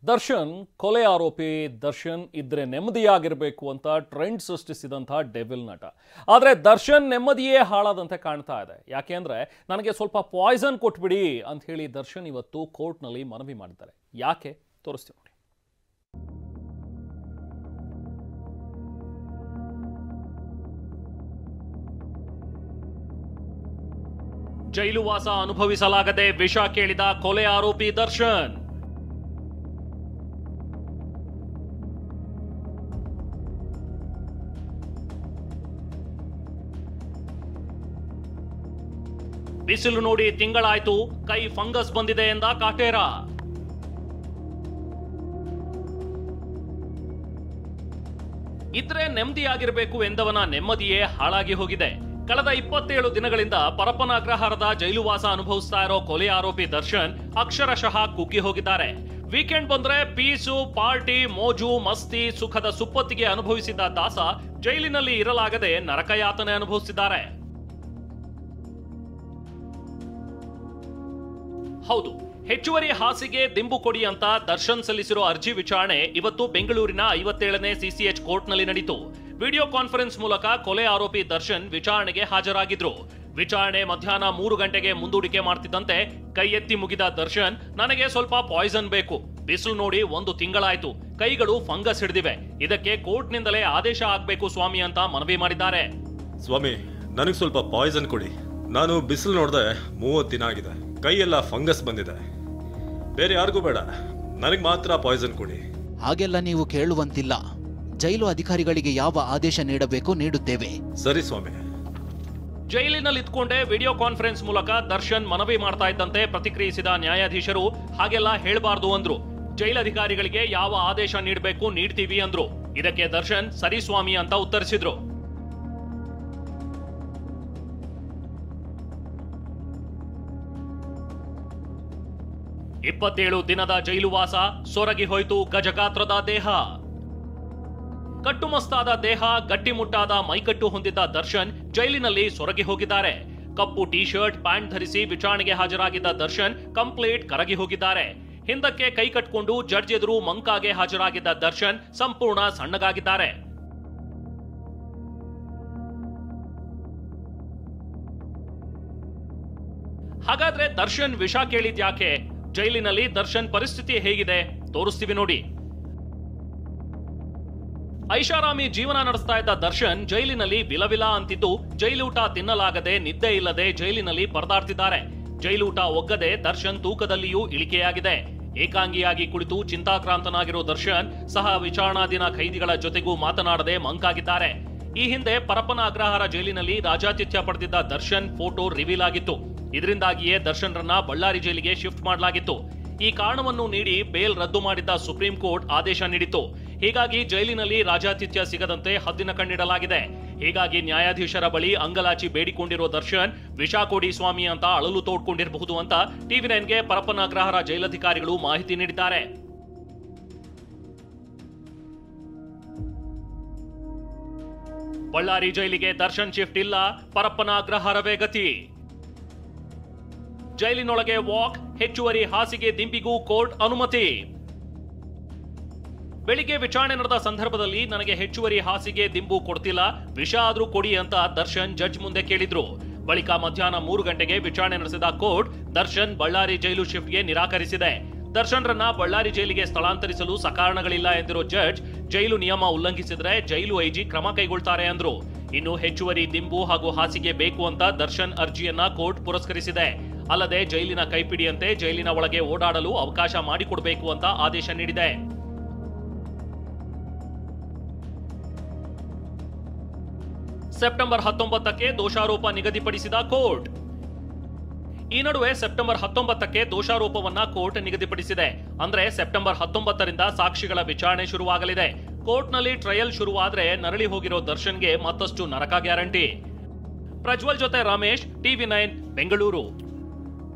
ದರ್ಶನ್ ಕೊಲೆ ಆರೋಪಿ ದರ್ಶನ್ ಇದ್ರೆ ನೆಮ್ಮದಿಯಾಗಿರಬೇಕು ಅಂತ ಟ್ರೆಂಡ್ ಸೃಷ್ಟಿಸಿದಂಥ ಡೆವಿಲ್ ನಟ. ಆದರೆ ದರ್ಶನ್ ನೆಮ್ಮದಿಯೇ ಹಾಳಾದಂತೆ ಕಾಣ್ತಾ ಇದೆ. ಯಾಕೆಂದ್ರೆ ನನಗೆ ಸ್ವಲ್ಪ ಪಾಯ್ಸನ್ ಕೊಟ್ಬಿಡಿ ಅಂತ ಹೇಳಿ ದರ್ಶನ್ ಇವತ್ತು ಕೋರ್ಟ್ನಲ್ಲಿ ಮನವಿ ಮಾಡಿದ್ದಾರೆ. ಯಾಕೆ ತೋರಿಸ್ತೀವಿ ನೋಡಿ. ಜೈಲು ವಾಸ ಅನುಭವಿಸಲಾಗದೆ ವಿಷ ಕೇಳಿದ ಕೊಲೆ ಆರೋಪಿ ದರ್ಶನ್. ಬಿಸಿಲು ನೋಡಿ ತಿಂಗಳಾಯ್ತು, ಕೈ ಫಂಗಸ್ ಬಂದಿದೆ ಎಂದ ಕಾಟೇರ. ಇದ್ರೆ ನೆಮ್ಮದಿಯಾಗಿರಬೇಕು ಎಂದವನ ನೆಮ್ಮದಿಯೇ ಹಾಳಾಗಿ ಹೋಗಿದೆ. ಕಳೆದ 27 ದಿನಗಳಿಂದ ಪರಪ್ಪನ ಅಗ್ರಹಾರದ ಜೈಲುವಾಸ ಅನುಭವಿಸ್ತಾ ಇರೋ ಕೊಲೆ ಆರೋಪಿ ದರ್ಶನ್ ಅಕ್ಷರಶಃ ಕುಗ್ಗಿ ಹೋಗಿದ್ದಾರೆ. ವೀಕೆಂಡ್ ಬಂದ್ರೆ ಪೀಸು, ಪಾರ್ಟಿ, ಮೋಜು, ಮಸ್ತಿ, ಸುಖದ ಸುಪ್ಪತ್ತಿಗೆ ಅನುಭವಿಸಿದ್ದ ದಾಸ ಜೈಲಿನಲ್ಲಿ ಇರಲಾಗದೆ ನರಕಯಾತನೆ ಅನುಭವಿಸಿದ್ದಾರೆ. ಹೌದು, ಹೆಚ್ಚುವರಿ ಹಾಸಿಗೆ ದಿಂಬು ಕೊಡಿ ಅಂತ ದರ್ಶನ್ ಸಲ್ಲಿಸಿರೋ ಅರ್ಜಿ ವಿಚಾರಣೆ ಇವತ್ತು ಬೆಂಗಳೂರಿನ 57ನೇ ಸಿಸಿಎಚ್ ಕೋರ್ಟ್ನಲ್ಲಿ ನಡೆಯಿತು. ವಿಡಿಯೋ ಕಾನ್ಫರೆನ್ಸ್ ಮೂಲಕ ಕೊಲೆ ಆರೋಪಿ ದರ್ಶನ್ ವಿಚಾರಣೆಗೆ ಹಾಜರಾಗಿದ್ರು. ವಿಚಾರಣೆ ಮಧ್ಯಾಹ್ನ 3 ಗಂಟೆಗೆ ಮುಂದೂಡಿಕೆ ಮಾಡ್ತಿದ್ದಂತೆ ಕೈ ಎತ್ತಿ ಮುಗಿದ ದರ್ಶನ್, ನನಗೆ ಸ್ವಲ್ಪ ಪಾಯ್ಸನ್ ಬೇಕು, ಬಿಸಿಲು ನೋಡಿ 1 ತಿಂಗಳಾಯ್ತು, ಕೈಗಳು ಫಂಗಸ್ ಹಿಡಿದಿವೆ, ಇದಕ್ಕೆ ಕೋರ್ಟ್ನಿಂದಲೇ ಆದೇಶ ಆಗ್ಬೇಕು ಸ್ವಾಮಿ ಅಂತ ಮನವಿ ಮಾಡಿದ್ದಾರೆ. ಸ್ವಾಮಿ, ನನಗೆ ಸ್ವಲ್ಪ ಪಾಯ್ಸನ್ ಕೊಡಿ. ನಾನು ಬಿಸಿಲು ನೋಡ್ದೆ 30 ದಿನ ಆಗಿದೆ, ಕೈಯೆಲ್ಲ ಫಂಗಸ್ ಬಂದಿದೆ. ಬೇರೆ ಯಾರಿಗೂ ಬೇಡ, ನನಗೆ ಮಾತ್ರ ಪಾಯ್ಸನ್ ಕೊಡಿ. ಹಾಗೆಲ್ಲ ನೀವು ಕೇಳುವಂತಿಲ್ಲ. ಜೈಲು ಅಧಿಕಾರಿಗಳಿಗೆ ಯಾವ ಆದೇಶ ನೀಡಬೇಕು ನೀಡುತ್ತೇವೆ. ಸರಿ ಸ್ವಾಮಿ. ಜೈಲಿನಲ್ಲಿ ಇದ್ಕೊಂಡೇ ವಿಡಿಯೋ ಕಾನ್ಫರೆನ್ಸ್ ಮೂಲಕ ದರ್ಶನ್ ಮನವಿ ಮಾಡ್ತಾ ಇದ್ದಂತೆ ಪ್ರತಿಕ್ರಿಯಿಸಿದ ನ್ಯಾಯಾಧೀಶರು, ಹಾಗೆಲ್ಲ ಹೇಳಬಾರ್ದು ಅಂದ್ರು. ಜೈಲಧಿಕಾರಿಗಳಿಗೆ ಯಾವ ಆದೇಶ ನೀಡಬೇಕು ನೀಡ್ತೀವಿ ಅಂದ್ರು. ಇದಕ್ಕೆ ದರ್ಶನ್ ಸರಿ ಸ್ವಾಮಿ ಅಂತ ಉತ್ತರಿಸಿದ್ರು. ಇಪ್ಪತ್ತೇಳು ದಿನದ ಜೈಲುವಾಸ, ಸೊರಗಿ ಹೋಯ್ತು ಗಜಗಾತ್ರದ ದೇಹ. ಕಟ್ಟುಮಸ್ತಾದ ದೇಹ, ಗಟ್ಟಿಮುಟ್ಟಾದ ಮೈಕಟ್ಟು ಹೊಂದಿದ್ದ ದರ್ಶನ್ ಜೈಲಿನಲ್ಲಿ ಸೊರಗಿ ಹೋಗಿದ್ದಾರೆ. ಕಪ್ಪು ಟೀ ಶರ್ಟ್, ಪ್ಯಾಂಟ್ ಧರಿಸಿ ವಿಚಾರಣೆಗೆ ಹಾಜರಾಗಿದ್ದ ದರ್ಶನ್ ಕಂಪ್ಲೀಟ್ ಕರಗಿ ಹೋಗಿದ್ದಾರೆ. ಹಿಂದಕ್ಕೆ ಕೈ ಕಟ್ಕೊಂಡು ಜಡ್ಜ್ ಎದುರು ಮಂಕಾಗೆ ಹಾಜರಾಗಿದ್ದ ದರ್ಶನ್ ಸಂಪೂರ್ಣ ಸಣ್ಣಗಾಗಿದ್ದಾರೆ. ಹಾಗಾದ್ರೆ ದರ್ಶನ್ ವಿಷ ಕೇಳಿದ್ಯಾಕೆ? ಜೈಲಿನಲ್ಲಿ ದರ್ಶನ್ ಪರಿಸ್ಥಿತಿ ಹೇಗಿದೆ ತೋರಿಸ್ತೀವಿ ನೋಡಿ. ಐಷಾರಾಮಿ ಜೀವನ ನಡೆಸ್ತಾ ಇದ್ದ ದರ್ಶನ್ ಜೈಲಿನಲ್ಲಿ ವಿಲವಿಲ ಅಂತಿದ್ದು, ಜೈಲೂಟ ತಿನ್ನಲಾಗದೆ ನಿದ್ದೆ ಇಲ್ಲದೆ ಜೈಲಿನಲ್ಲಿ ಪರದಾಡ್ತಿದ್ದಾರೆ. ಜೈಲೂಟ ಒಗ್ಗದೆ ದರ್ಶನ್ ತೂಕದಲ್ಲಿಯೂ ಇಳಿಕೆಯಾಗಿದೆ. ಏಕಾಂಗಿಯಾಗಿ ಕುಳಿತು ಚಿಂತಾಕ್ರಾಂತನಾಗಿರೋ ದರ್ಶನ್ ಸಹ ವಿಚಾರಣಾಧೀನ ಖೈದಿಗಳ ಜೊತೆಗೂ ಮಾತನಾಡದೆ ಮಂಕಾಗಿದ್ದಾರೆ. ಈ ಹಿಂದೆ ಪರಪ್ಪನ ಅಗ್ರಹಾರ ಜೈಲಿನಲ್ಲಿ ರಾಜಾತಿಥ್ಯ ಪಡೆದಿದ್ದ ದರ್ಶನ್ ಫೋಟೋ ರಿವೀಲ್ ಆಗಿತ್ತು. ಇದರಿಂದಾಗಿಯೇ ದರ್ಶನ್ ರನ್ನ ಬಳ್ಳಾರಿ ಜೈಲಿಗೆ ಶಿಫ್ಟ್ ಮಾಡಲಾಗಿತ್ತು. ಈ ಕಾರಣವನ್ನು ನೀಡಿ ಬೇಲ್ ರದ್ದು ಮಾಡಿದ್ದ ಸುಪ್ರೀಂ ಕೋರ್ಟ್ ಆದೇಶ ನೀಡಿತ್ತು. ಹೀಗಾಗಿ ಜೈಲಿನಲ್ಲಿ ರಾಜಾತಿಥ್ಯ ಸಿಗದಂತೆ ಹದ್ದಿನ ಕಣ್ಣಿಡಲಾಗಿದೆ. ಹೀಗಾಗಿ ನ್ಯಾಯಾಧೀಶರ ಬಳಿ ಅಂಗಲಾಚಿ ಬೇಡಿಕೊಂಡಿರೋ ದರ್ಶನ್ ವಿಷ ಕೊಡಿ ಸ್ವಾಮಿ ಅಂತ ಅಳಲು ತೋಡ್ಕೊಂಡಿರಬಹುದು ಅಂತ TV9ಗೆ ಪರಪ್ಪನ ಅಗ್ರಹಾರ ಜೈಲಧಿಕಾರಿಗಳು ಮಾಹಿತಿ ನೀಡಿದ್ದಾರೆ. ಬಳ್ಳಾರಿ ಜೈಲಿಗೆ ದರ್ಶನ್ ಶಿಫ್ಟ್ ಇಲ್ಲ, ಪರಪ್ಪನ ಅಗ್ರಹಾರವೇ ಗತಿ. ಜೈಲಿನೊಳಗೆ ವಾಕ್, ಹೆಚ್ಚುವರಿ ಹಾಸಿಗೆ ದಿಂಬಿಗೂ ಕೋರ್ಟ್ ಅನುಮತಿ. ಬೆಳಿಗ್ಗೆ ವಿಚಾರಣೆ ನಡೆದ ಸಂದರ್ಭದಲ್ಲಿ ನನಗೆ ಹೆಚ್ಚುವರಿ ಹಾಸಿಗೆ ದಿಂಬು ಕೊಡ್ತಿಲ್ಲ, ವಿಷ ಆದ್ರೂ ಕೊಡಿ ಅಂತ ದರ್ಶನ್ ಜಡ್ಜ್ ಮುಂದೆ ಕೇಳಿದ್ರು. ಬಳಿಕ ಮಧ್ಯಾಹ್ನ 3 ಗಂಟೆಗೆ ವಿಚಾರಣೆ ನಡೆಸಿದ ಕೋರ್ಟ್ ದರ್ಶನ್ ಬಳ್ಳಾರಿ ಜೈಲು ಶಿಫ್ಟ್ಗೆ ನಿರಾಕರಿಸಿದೆ. ದರ್ಶನ್ ರನ್ನ ಬಳ್ಳಾರಿ ಜೈಲಿಗೆ ಸ್ಥಳಾಂತರಿಸಲು ಸಕಾರಣಗಳಿಲ್ಲ ಎಂದಿರೋ ಜಡ್ಜ್, ಜೈಲು ನಿಯಮ ಉಲ್ಲಂಘಿಸಿದ್ರೆ ಜೈಲು ಐಜಿ ಕ್ರಮ ಕೈಗೊಳ್ತಾರೆ ಅಂದ್ರು. ಇನ್ನು ಹೆಚ್ಚುವರಿ ದಿಂಬು ಹಾಗೂ ಹಾಸಿಗೆ ಬೇಕು ಅಂತ ದರ್ಶನ್ ಅರ್ಜಿಯನ್ನ ಕೋರ್ಟ್ ಪುರಸ್ಕರಿಸಿದೆ. ಅಲ್ಲದೆ ಜೈಲಿನ ಕೈಪಿಡಿಯಂತೆ ಜೈಲಿನ ಒಳಗೆ ಓಡಾಡಲು ಅವಕಾಶ ಮಾಡಿಕೊಡಬೇಕು ಅಂತ ಆದೇಶ ನೀಡಿದೆ. ಸೆಪ್ಟೆಂಬರ್ 19ಕ್ಕೆ ದೋಷಾರೋಪ ನಿಗದಿಪಡಿಸಿದ ಕೋರ್ಟ್. ಈ ನಡುವೆ ಸೆಪ್ಟೆಂಬರ್ 19ಕ್ಕೆ ದೋಷಾರೋಪವನ್ನ ಕೋರ್ಟ್ ನಿಗದಿಪಡಿಸಿದೆ. ಅಂದ್ರೆ ಸೆಪ್ಟೆಂಬರ್ 19ರಿಂದ ಸಾಕ್ಷಿಗಳ ವಿಚಾರಣೆ ಶುರುವಾಗಲಿದೆ. ಕೋರ್ಟ್ನಲ್ಲಿ ಟ್ರಯಲ್ ಶುರುವಾದ್ರೆ ನರಳಿ ಹೋಗಿರೋ ದರ್ಶನ್ಗೆ ಮತ್ತಷ್ಟು ನರಕ ಗ್ಯಾರಂಟಿ. ಪ್ರಜ್ವಲ್ ಜೊತೆ ರಮೇಶ್, TV9 ಬೆಂಗಳೂರು.